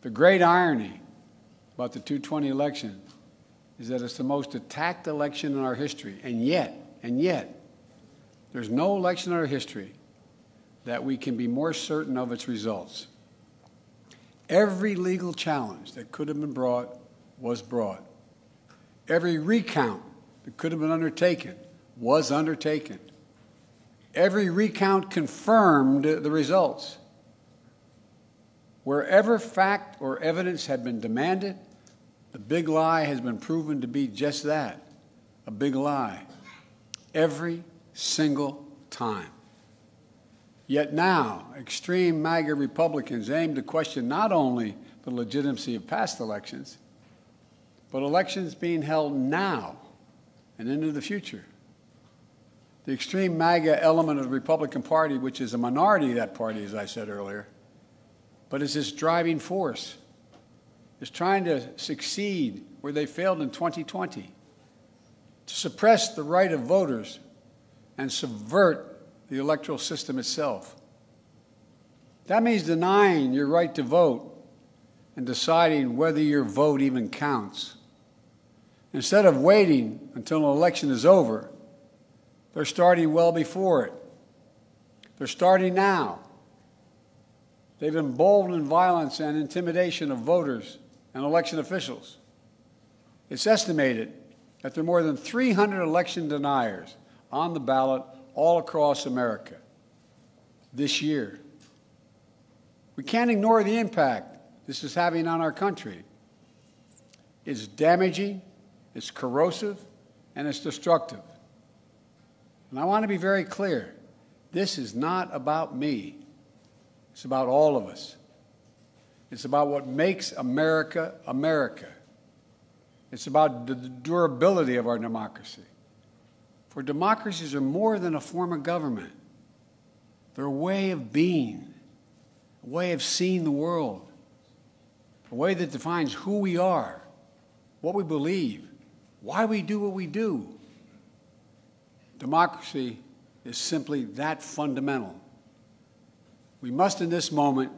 The great irony about the 220 election is that it's the most attacked election in our history. And yet, there's no election in our history that we can be more certain of its results. Every legal challenge that could have been brought was brought. Every recount that could have been undertaken was undertaken. Every recount confirmed the results. Wherever fact or evidence had been demanded, the big lie has been proven to be just that, a big lie, every single time. Yet now, extreme MAGA Republicans aim to question not only the legitimacy of past elections, but elections being held now and into the future. The extreme MAGA element of the Republican Party, which is a minority of that party, as I said earlier, but is its driving force, is trying to succeed where they failed in 2020, to suppress the right of voters and subvert the electoral system itself. That means denying your right to vote and deciding whether your vote even counts. Instead of waiting until an election is over, they're starting well before it. They're starting now. They've emboldened violence and intimidation of voters and election officials. It's estimated that there are more than 300 election deniers on the ballot all across America this year. We can't ignore the impact this is having on our country. It's damaging, it's corrosive, and it's destructive. And I want to be very clear. This is not about me. It's about all of us. It's about what makes America, America. It's about the durability of our democracy. For democracies are more than a form of government. They're a way of being, a way of seeing the world, a way that defines who we are, what we believe, why we do what we do. Democracy is simply that fundamental. We must, in this moment,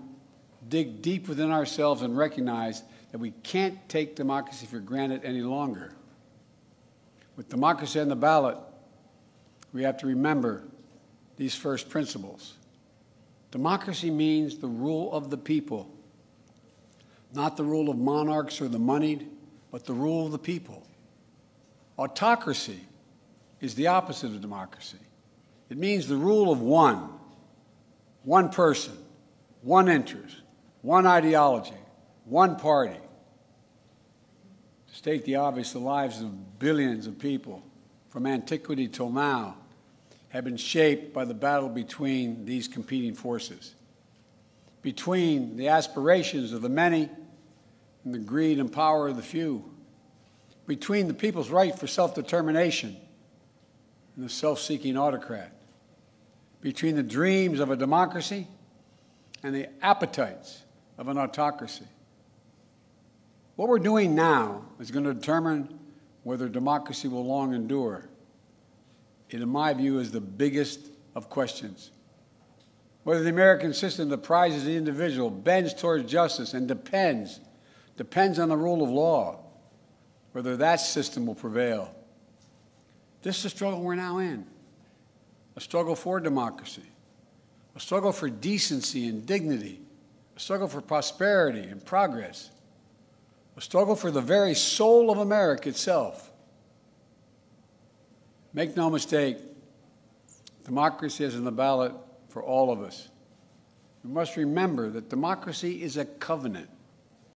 dig deep within ourselves and recognize that we can't take democracy for granted any longer. With democracy on the ballot, we have to remember these first principles. Democracy means the rule of the people, not the rule of monarchs or the moneyed, but the rule of the people. Autocracy is the opposite of democracy. It means the rule of one person, one interest, one ideology, one party. To state the obvious, the lives of billions of people from antiquity till now have been shaped by the battle between these competing forces, between the aspirations of the many and the greed and power of the few, between the people's right for self-determination and the self-seeking autocrat, between the dreams of a democracy and the appetites of an autocracy. What we're doing now is going to determine whether democracy will long endure. It, in my view, is the biggest of questions. Whether the American system that prizes the individual, bends towards justice, and depends on the rule of law, whether that system will prevail. This is the struggle we're now in. A struggle for democracy, a struggle for decency and dignity, a struggle for prosperity and progress, a struggle for the very soul of America itself. Make no mistake, democracy is on the ballot for all of us. We must remember that democracy is a covenant.